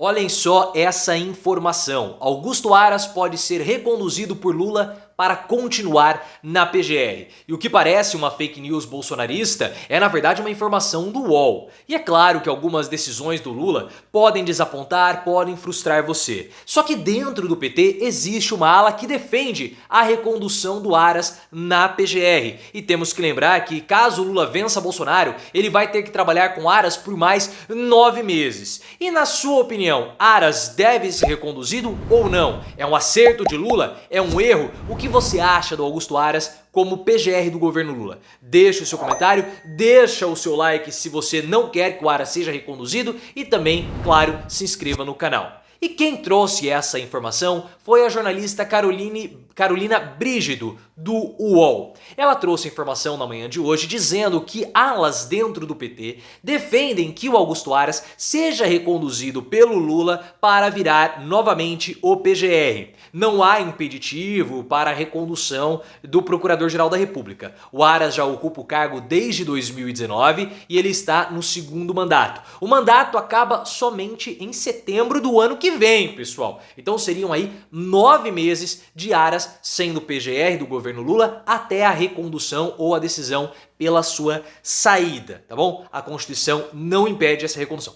Olhem só essa informação. Augusto Aras pode ser reconduzido por Lula para continuar na PGR. E o que parece uma fake news bolsonarista é na verdade uma informação do UOL. E é claro que algumas decisões do Lula podem desapontar, podem frustrar você. Só que dentro do PT existe uma ala que defende a recondução do Aras na PGR. E temos que lembrar que caso Lula vença Bolsonaro, ele vai ter que trabalhar com Aras por mais 9 meses. E na sua opinião, Aras deve ser reconduzido ou não? É um acerto de Lula? É um erro? O que você acha do Augusto Aras como PGR do governo Lula? Deixa o seu comentário, deixa o seu like se você não quer que o Aras seja reconduzido e também, claro, se inscreva no canal. E quem trouxe essa informação foi a jornalista Carolina Brígido, do UOL. Ela trouxe informação na manhã de hoje dizendo que alas dentro do PT defendem que o Augusto Aras seja reconduzido pelo Lula para virar novamente o PGR. Não há impeditivo para a recondução do Procurador-Geral da República. O Aras já ocupa o cargo desde 2019 e ele está no segundo mandato. O mandato acaba somente em setembro do ano que vem, pessoal. Então seriam aí 9 meses de Aras sendo PGR do governo Lula até a recondução ou a decisão pela sua saída, tá bom? A Constituição não impede essa recondução.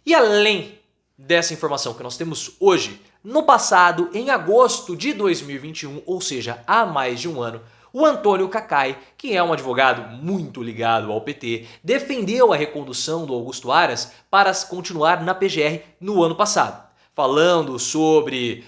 E além dessa informação que nós temos hoje, no passado, em agosto de 2021, ou seja, há mais de um ano, o Antônio Cacay, que é um advogado muito ligado ao PT, defendeu a recondução do Augusto Aras para continuar na PGR no ano passado, falando sobre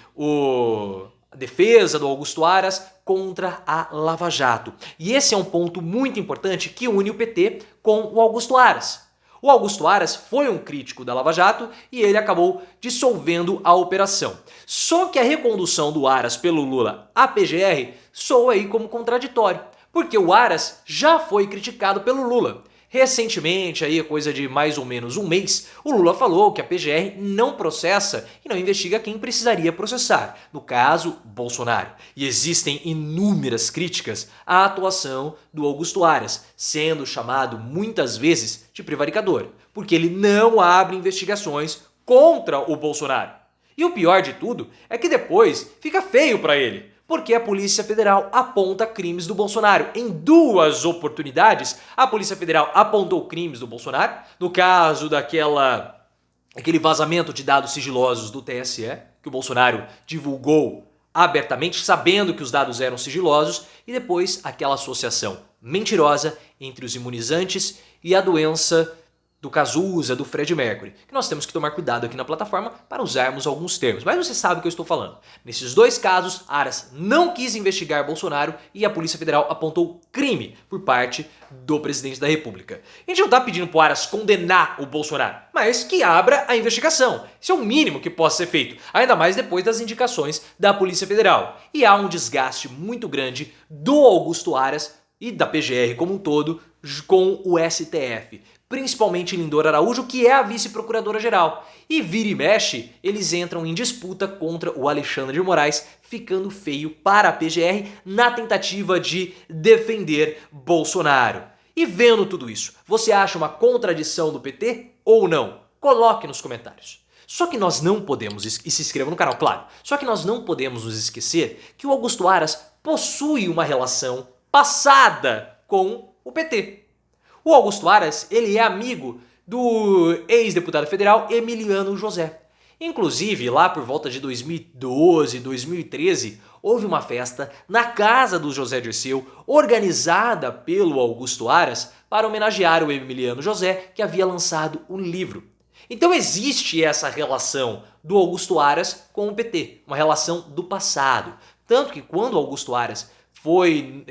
a defesa do Augusto Aras contra a Lava Jato. E esse é um ponto muito importante que une o PT com o Augusto Aras. O Augusto Aras foi um crítico da Lava Jato e ele acabou dissolvendo a operação. Só que a recondução do Aras pelo Lula à PGR soa aí como contraditório, porque o Aras já foi criticado pelo Lula. Recentemente, aí coisa de mais ou menos um mês, o Lula falou que a PGR não processa e não investiga quem precisaria processar, no caso, Bolsonaro. E existem inúmeras críticas à atuação do Augusto Aras, sendo chamado muitas vezes de prevaricador, porque ele não abre investigações contra o Bolsonaro. E o pior de tudo é que depois fica feio para ele, porque a Polícia Federal aponta crimes do Bolsonaro. Em duas oportunidades, a Polícia Federal apontou crimes do Bolsonaro, no caso aquele vazamento de dados sigilosos do TSE, que o Bolsonaro divulgou abertamente, sabendo que os dados eram sigilosos, e depois aquela associação mentirosa entre os imunizantes e a doença do Cazuza, do Fred Mercury, que nós temos que tomar cuidado aqui na plataforma para usarmos alguns termos, mas você sabe o que eu estou falando. Nesses dois casos, Aras não quis investigar Bolsonaro e a Polícia Federal apontou crime por parte do presidente da República. A gente não está pedindo para o Aras condenar o Bolsonaro, mas que abra a investigação. Isso é o mínimo que possa ser feito, ainda mais depois das indicações da Polícia Federal. E há um desgaste muito grande do Augusto Aras e da PGR como um todo com o STF. Principalmente Lindor Araújo, que é a vice-procuradora-geral. E vira e mexe, eles entram em disputa contra o Alexandre de Moraes, ficando feio para a PGR na tentativa de defender Bolsonaro. E vendo tudo isso, você acha uma contradição do PT ou não? Coloque nos comentários. Só que nós não podemos, e se inscreva no canal, claro, só que nós não podemos nos esquecer que o Augusto Aras possui uma relação passada com o PT. O Augusto Aras, ele é amigo do ex-deputado federal Emiliano José. Inclusive, lá por volta de 2012, 2013, houve uma festa na casa do José Dirceu, organizada pelo Augusto Aras, para homenagear o Emiliano José, que havia lançado um livro. Então existe essa relação do Augusto Aras com o PT, uma relação do passado. Tanto que quando o Augusto Aras foi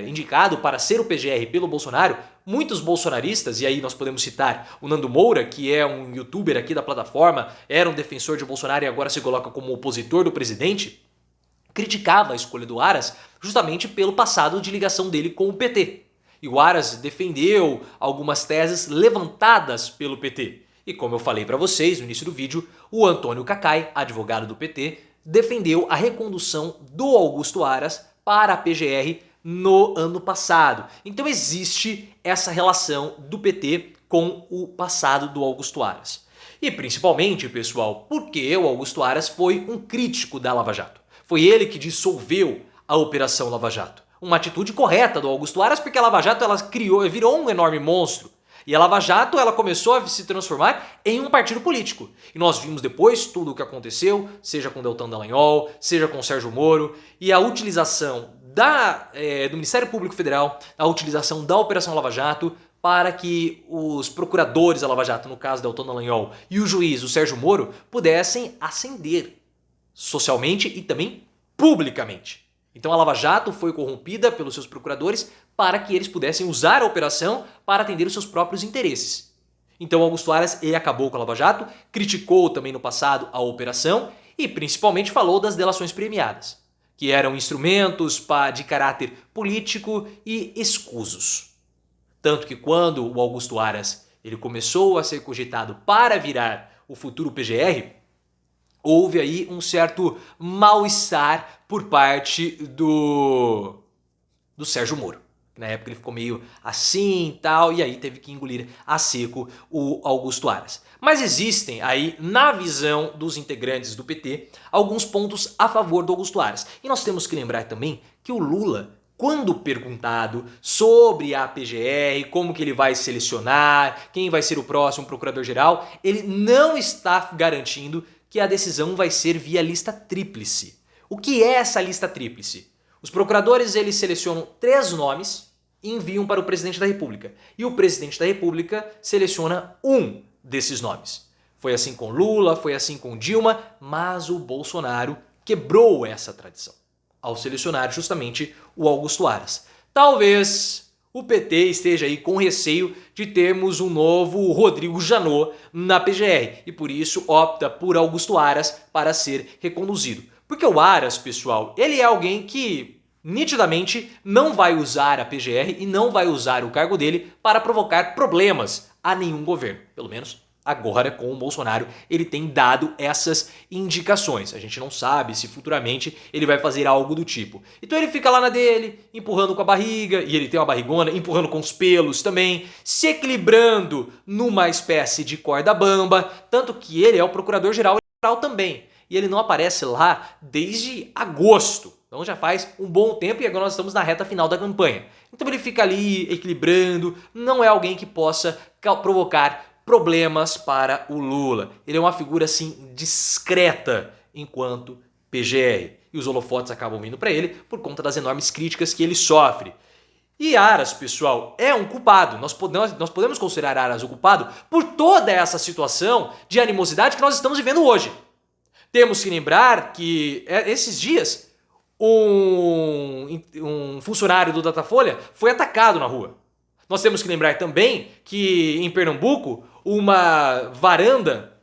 indicado para ser o PGR pelo Bolsonaro, muitos bolsonaristas, e aí nós podemos citar o Nando Moura, que é um youtuber aqui da plataforma, era um defensor de Bolsonaro e agora se coloca como opositor do presidente, criticava a escolha do Aras justamente pelo passado de ligação dele com o PT. E o Aras defendeu algumas teses levantadas pelo PT. E como eu falei para vocês no início do vídeo, o Antônio Cacay, advogado do PT, defendeu a recondução do Augusto Aras para a PGR no ano passado. Então existe essa relação do PT com o passado do Augusto Aras. E principalmente, pessoal, porque o Augusto Aras foi um crítico da Lava Jato. Foi ele que dissolveu a Operação Lava Jato. Uma atitude correta do Augusto Aras, porque a Lava Jato ela virou um enorme monstro. E a Lava Jato ela começou a se transformar em um partido político. E nós vimos depois tudo o que aconteceu, seja com Deltan Dallagnol, seja com Sérgio Moro, e a utilização do Ministério Público Federal, a utilização da Operação Lava Jato para que os procuradores da Lava Jato, no caso Deltan Dallagnol, e o juiz, o Sérgio Moro, pudessem ascender socialmente e também publicamente. Então a Lava Jato foi corrompida pelos seus procuradores para que eles pudessem usar a operação para atender os seus próprios interesses. Então Augusto Aras ele acabou com a Lava Jato, criticou também no passado a operação e principalmente falou das delações premiadas, que eram instrumentos de caráter político e escusos. Tanto que quando o Augusto Aras ele começou a ser cogitado para virar o futuro PGR, houve aí um certo mal-estar por parte do Sérgio Moro. Na época ele ficou meio assim e tal, e aí teve que engolir a seco o Augusto Aras. Mas existem aí, na visão dos integrantes do PT, alguns pontos a favor do Augusto Aras. E nós temos que lembrar também que o Lula, quando perguntado sobre a PGR, como que ele vai selecionar, quem vai ser o próximo procurador-geral, ele não está garantindo que a decisão vai ser via lista tríplice. O que é essa lista tríplice? Os procuradores eles selecionam 3 nomes e enviam para o presidente da República. E o presidente da República seleciona um desses nomes. Foi assim com Lula, foi assim com Dilma, mas o Bolsonaro quebrou essa tradição ao selecionar justamente o Augusto Aras. Talvez o PT esteja aí com receio de termos um novo Rodrigo Janot na PGR e por isso opta por Augusto Aras para ser reconduzido. Porque o Aras, pessoal, ele é alguém que nitidamente não vai usar a PGR e não vai usar o cargo dele para provocar problemas a nenhum governo. Pelo menos agora com o Bolsonaro ele tem dado essas indicações. A gente não sabe se futuramente ele vai fazer algo do tipo. Então ele fica lá na dele, empurrando com a barriga, e ele tem uma barrigona, empurrando com os pelos também, se equilibrando numa espécie de corda bamba, tanto que ele é o procurador-geral também. E ele não aparece lá desde agosto. Então já faz um bom tempo e agora nós estamos na reta final da campanha. Então ele fica ali equilibrando, não é alguém que possa provocar problemas para o Lula. Ele é uma figura assim discreta enquanto PGR. E os holofotes acabam vindo para ele por conta das enormes críticas que ele sofre. E Aras, pessoal, é um culpado. Nós podemos considerar Aras o culpado por toda essa situação de animosidade que nós estamos vivendo hoje. Temos que lembrar que esses dias um funcionário do Datafolha foi atacado na rua. Nós temos que lembrar também que em Pernambuco uma varanda,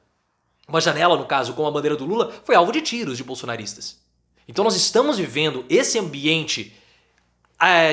uma janela no caso com a bandeira do Lula, foi alvo de tiros de bolsonaristas. Então nós estamos vivendo esse ambiente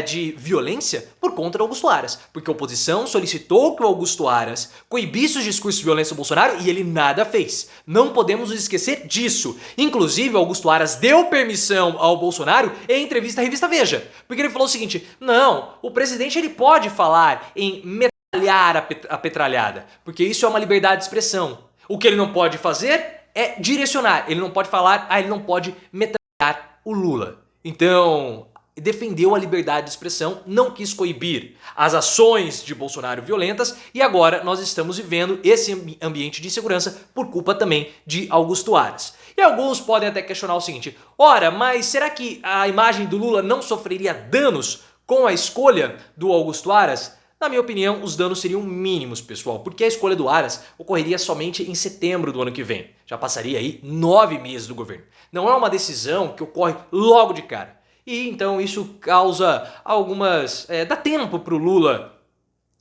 de violência por conta do Augusto Aras, porque a oposição solicitou que o Augusto Aras coibisse os discursos de violência do Bolsonaro e ele nada fez. Não podemos nos esquecer disso. Inclusive, o Augusto Aras deu permissão ao Bolsonaro em entrevista à revista Veja, porque ele falou o seguinte: não, o presidente ele pode falar em metralhar a petralhada, porque isso é uma liberdade de expressão. O que ele não pode fazer é direcionar, ele não pode falar, ele não pode metralhar o Lula. Então, defendeu a liberdade de expressão, não quis coibir as ações de Bolsonaro violentas e agora nós estamos vivendo esse ambiente de insegurança por culpa também de Augusto Aras. E alguns podem até questionar o seguinte: ora, mas será que a imagem do Lula não sofreria danos com a escolha do Augusto Aras? Na minha opinião, os danos seriam mínimos, pessoal, porque a escolha do Aras ocorreria somente em setembro do ano que vem. Já passaria aí 9 meses do governo. Não é uma decisão que ocorre logo de cara. E então isso causa algumas... dá tempo para o Lula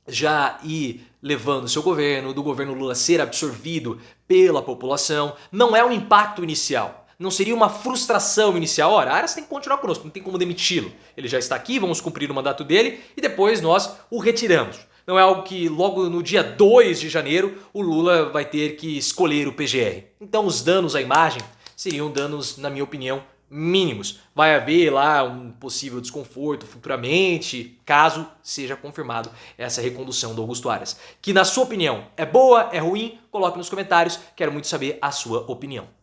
já ir levando seu governo, do governo Lula ser absorvido pela população. Não é um impacto inicial. Não seria uma frustração inicial. Ora, Aras tem que continuar conosco, não tem como demiti-lo. Ele já está aqui, vamos cumprir o mandato dele e depois nós o retiramos. Não é algo que logo no dia 2 de janeiro o Lula vai ter que escolher o PGR. Então os danos à imagem seriam danos, na minha opinião, mínimos. Vai haver lá um possível desconforto futuramente, caso seja confirmado essa recondução do Augusto Aras. Que na sua opinião é boa, é ruim? Coloque nos comentários, quero muito saber a sua opinião.